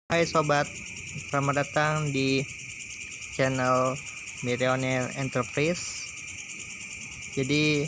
Hai sobat, selamat datang di channel Millionaire Enterprise. Jadi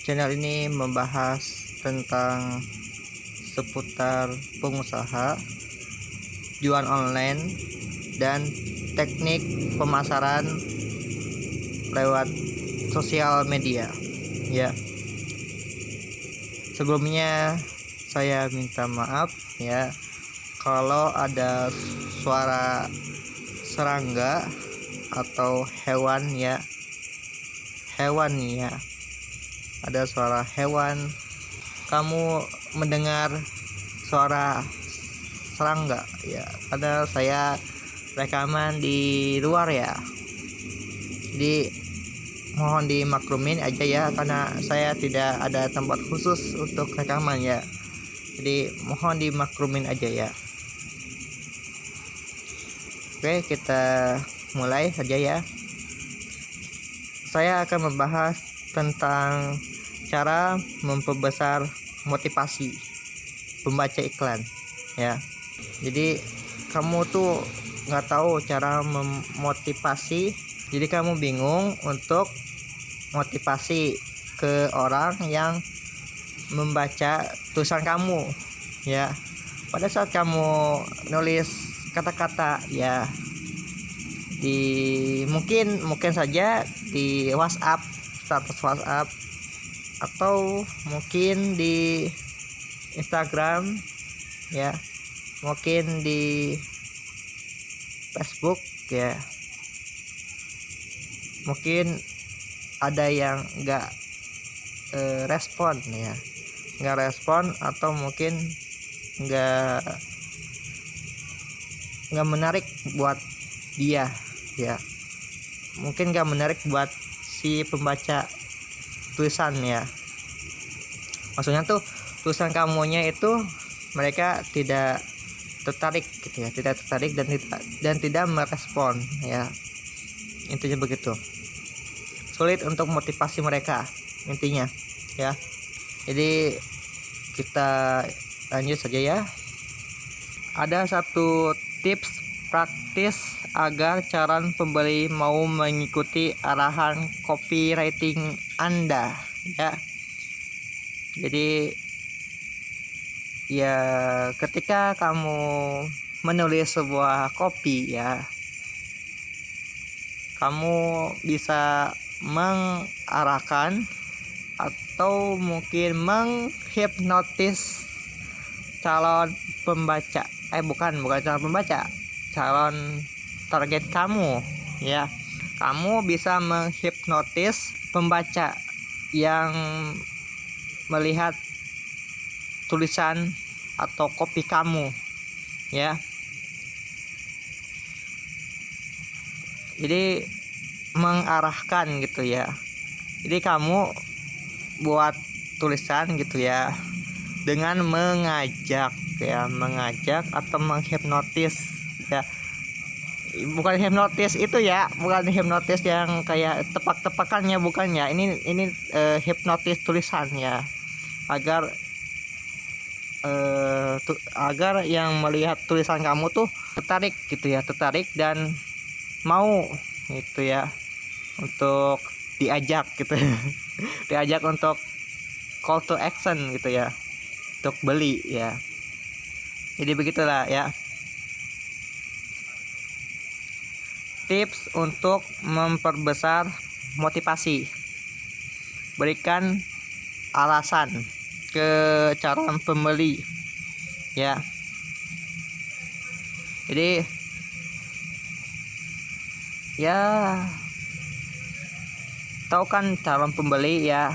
channel ini membahas tentang seputar pengusaha, jualan online, dan teknik pemasaran lewat sosial media. Ya, sebelumnya saya minta maaf ya kalau ada suara serangga atau hewan ya, ada suara hewan, kamu mendengar suara serangga ya, karena saya rekaman di luar ya, jadi mohon dimaklumin aja ya, karena saya tidak ada tempat khusus untuk rekaman ya, jadi mohon dimaklumin aja ya. Oke, kita mulai saja ya. Saya akan membahas tentang cara memperbesar motivasi pembaca iklan ya. Jadi kamu tuh nggak tahu cara memotivasi, jadi kamu bingung untuk motivasi ke orang yang membaca tulisan kamu ya. Pada saat kamu nulis kata-kata ya, di mungkin saja di WhatsApp, status WhatsApp, atau mungkin di Instagram ya, mungkin di Facebook ya, mungkin ada yang nggak respon ya, atau mungkin nggak menarik buat dia ya, mungkin nggak menarik buat si pembaca tulisan ya. Maksudnya tuh tulisan kamunya itu mereka tidak tertarik gitu ya, dan tidak merespon ya, intinya begitu. Sulit untuk motivasi mereka intinya ya. Jadi kita lanjut saja ya. Ada satu tips praktis agar calon pembeli mau mengikuti arahan copywriting Anda ya. Jadi ya, ketika kamu menulis sebuah copy ya, kamu bisa mengarahkan atau mungkin menghipnotis calon pembaca, bukan calon pembaca, calon target kamu ya. Kamu bisa menghipnotis pembaca yang melihat tulisan atau copy kamu ya. Jadi mengarahkan gitu ya. Jadi kamu buat tulisan gitu ya dengan mengajak atau menghipnotis ya. Bukan hipnotis itu ya, bukan hipnotis yang kayak tepak-tepakannya, bukan ya. Ini hipnotis tulisan ya, agar yang melihat tulisan kamu tuh tertarik gitu ya, dan mau gitu ya untuk diajak gitu diajak untuk call to action gitu ya, untuk beli ya. Jadi begitulah ya tips untuk memperbesar motivasi. Berikan alasan ke calon pembeli ya. Jadi ya, tahu kan calon pembeli ya,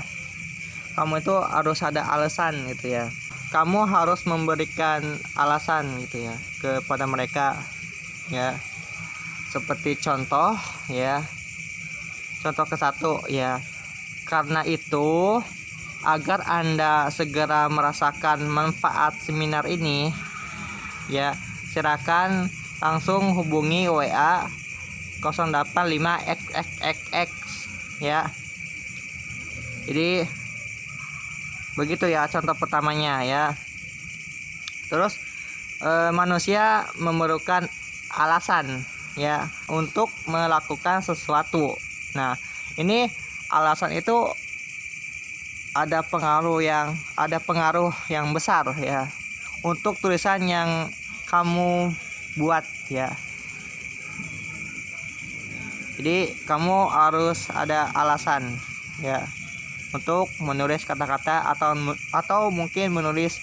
kamu itu harus ada alasan gitu ya. Kamu harus memberikan alasan gitu ya kepada mereka ya. Seperti contoh ya, contoh ke satu ya. Karena itu, agar Anda segera merasakan manfaat seminar ini ya, silakan langsung hubungi WA 085xxxx ya. Jadi begitu ya contoh pertamanya ya. Terus manusia memerlukan alasan ya untuk melakukan sesuatu. Nah, ini alasan itu ada pengaruh yang besar ya untuk tulisan yang kamu buat ya. Jadi kamu harus ada alasan ya untuk menulis kata-kata atau mungkin menulis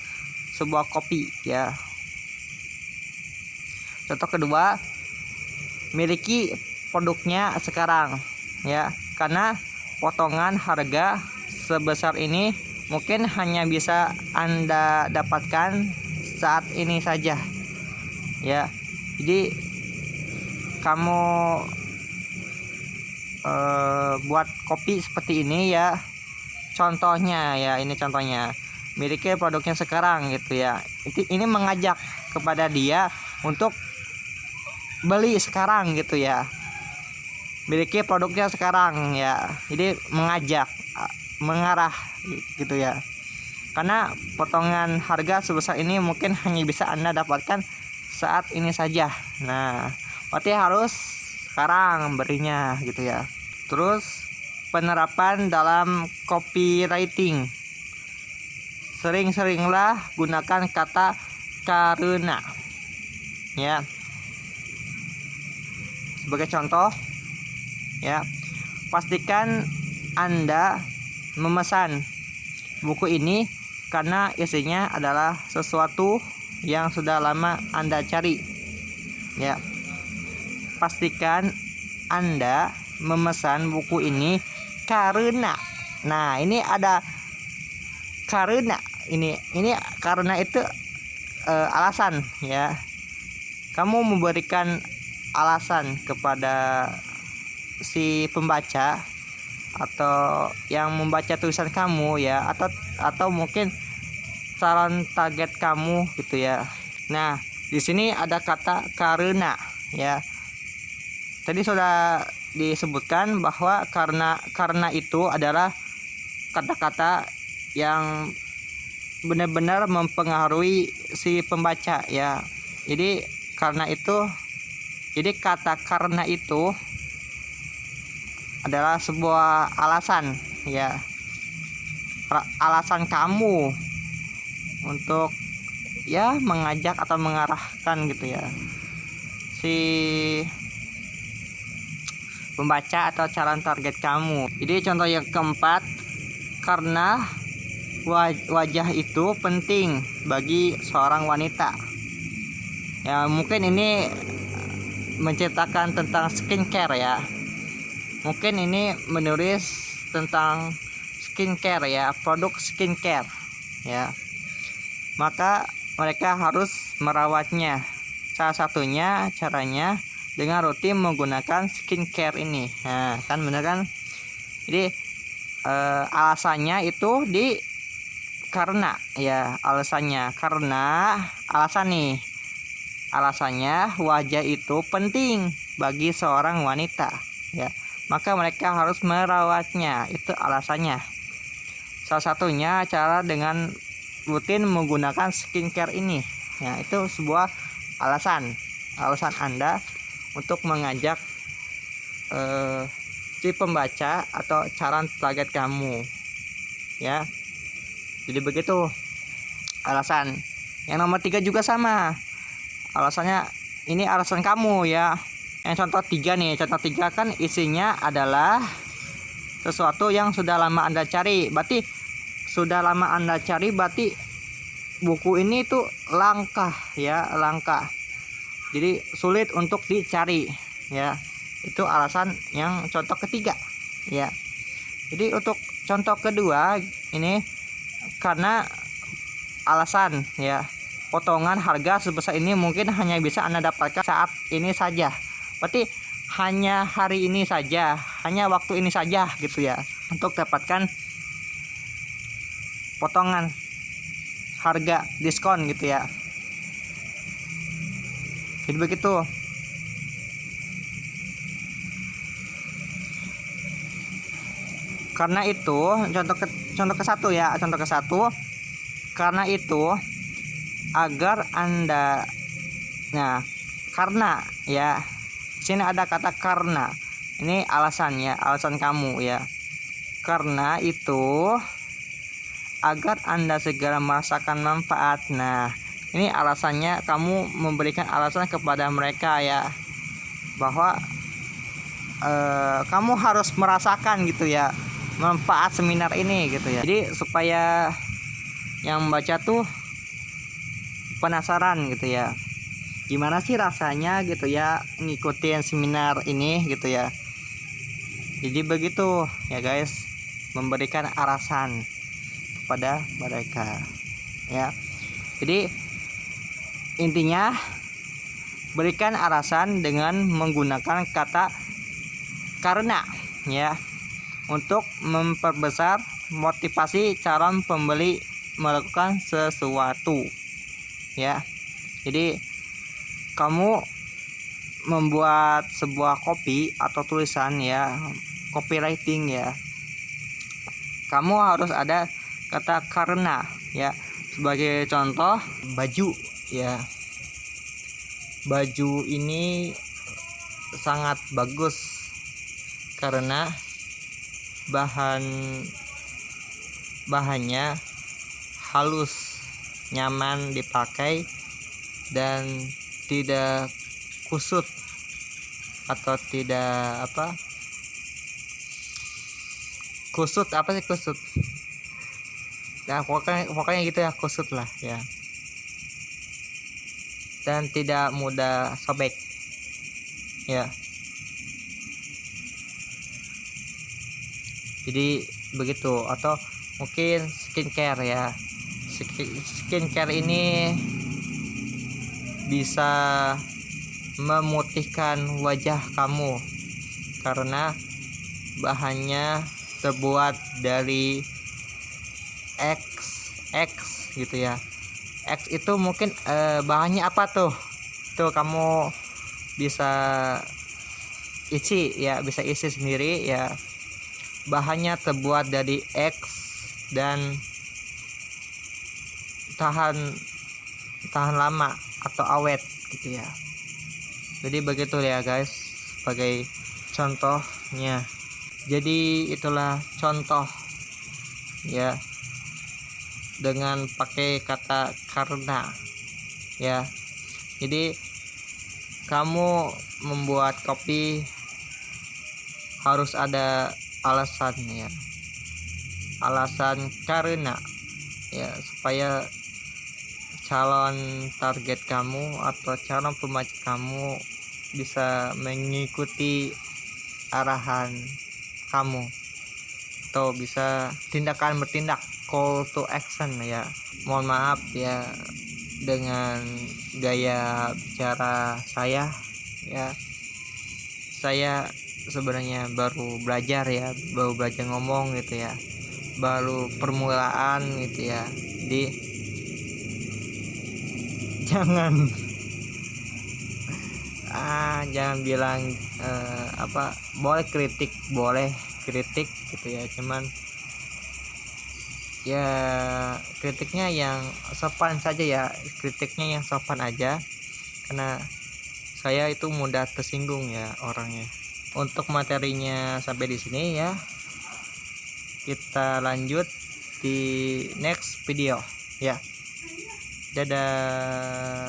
sebuah kopi ya. Contoh kedua, miliki produknya sekarang ya, karena potongan harga sebesar ini mungkin hanya bisa Anda dapatkan saat ini saja ya. Jadi kamu buat kopi seperti ini ya, contohnya ya, ini contohnya, miliki produknya sekarang gitu ya. Ini mengajak kepada dia untuk beli sekarang gitu ya, miliki produknya sekarang ya. Jadi mengajak, mengarah gitu ya, karena potongan harga sebesar ini mungkin hanya bisa Anda dapatkan saat ini saja. Nah, berarti harus sekarang berinya gitu ya. Terus penerapan dalam copywriting, sering-seringlah gunakan kata karena ya. Sebagai contoh ya, pastikan Anda memesan buku ini karena isinya adalah sesuatu yang sudah lama Anda cari ya. Pastikan Anda memesan buku ini karena, nah ini ada karena, ini karena itu alasan ya. Kamu memberikan alasan kepada si pembaca atau yang membaca tulisan kamu ya, atau mungkin calon target kamu gitu ya. Nah, di sini ada kata karena ya. Tadi sudah disebutkan bahwa karena itu adalah kata-kata yang benar-benar mempengaruhi si pembaca ya. Jadi kata karena itu adalah sebuah alasan ya, alasan kamu untuk ya mengajak atau mengarahkan gitu ya si pembaca atau calon target kamu. Jadi contoh yang keempat, karena wajah itu penting bagi seorang wanita ya. Mungkin ini menceritakan tentang skincare ya, mungkin ini menulis tentang skincare ya, produk skincare ya. Maka mereka harus merawatnya. Salah satunya caranya dengan rutin menggunakan skincare ini. Nah, kan bener kan? Jadi alasannya itu karena ya, alasannya karena alasan nih. Alasannya wajah itu penting bagi seorang wanita ya. Maka mereka harus merawatnya. Itu alasannya. Salah satunya cara dengan rutin menggunakan skincare ini. Ya, itu sebuah alasan Anda untuk mengajak si pembaca atau calon target kamu ya. Jadi begitu alasan. Yang nomor 3 juga sama alasannya. Ini alasan kamu ya. Yang contoh 3 nih, contoh 3 kan isinya adalah sesuatu yang sudah lama Anda cari. Berarti sudah lama Anda cari, berarti buku ini tuh langka ya, langka. Jadi sulit untuk dicari ya. Itu alasan yang contoh ketiga ya. Jadi untuk contoh kedua ini, karena alasan ya, potongan harga sebesar ini mungkin hanya bisa Anda dapatkan saat ini saja. Berarti hanya hari ini saja, hanya waktu ini saja gitu ya, untuk dapatkan potongan harga diskon gitu ya. Jadi begitu. Karena itu contoh ke satu ya, contoh ke satu. Karena itu agar Anda, nah karena ya, sini ada kata karena, ini alasannya, alasan kamu ya, karena itu agar Anda segera merasakan manfaat. Nah ini alasannya, kamu memberikan alasan kepada mereka ya, bahwa kamu harus merasakan gitu ya manfaat seminar ini gitu ya. Jadi supaya yang membaca tuh penasaran gitu ya, gimana sih rasanya gitu ya ngikutin seminar ini gitu ya. Jadi begitu ya guys, memberikan alasan kepada mereka ya. Jadi intinya berikan alasan dengan menggunakan kata karena ya, untuk memperbesar motivasi calon pembeli melakukan sesuatu ya. Jadi kamu membuat sebuah copy atau tulisan ya, copywriting ya, kamu harus ada kata karena ya. Sebagai contoh, baju ya, baju ini sangat bagus karena bahannya halus, nyaman dipakai, dan tidak kusut atau tidak kusut, apa sih kusut, nah pokoknya gitu ya, kusut lah ya, dan tidak mudah sobek ya. Jadi begitu. Atau mungkin skincare ya, skincare ini bisa memutihkan wajah kamu karena bahannya terbuat dari X gitu ya. X itu mungkin bahannya apa tuh kamu bisa isi ya, bisa isi sendiri ya. Bahannya terbuat dari X dan tahan lama atau awet gitu ya. Jadi begitu ya guys, sebagai contohnya. Jadi itulah contoh ya, dengan pakai kata karena ya. Jadi kamu membuat kopi harus ada alasan ya, alasan karena ya, supaya calon target kamu atau calon pembaca kamu bisa mengikuti arahan kamu atau bisa bertindak, call to action ya. Mohon maaf ya dengan gaya bicara saya ya, saya sebenarnya baru belajar ngomong gitu ya, baru permulaan gitu ya. Jadi jangan bilang boleh kritik gitu ya, cuman ya kritiknya yang sopan saja ya, kritiknya yang sopan aja, karena saya itu mudah tersinggung ya orangnya. Untuk materinya sampai di sini ya, kita lanjut di next video ya. Dadah.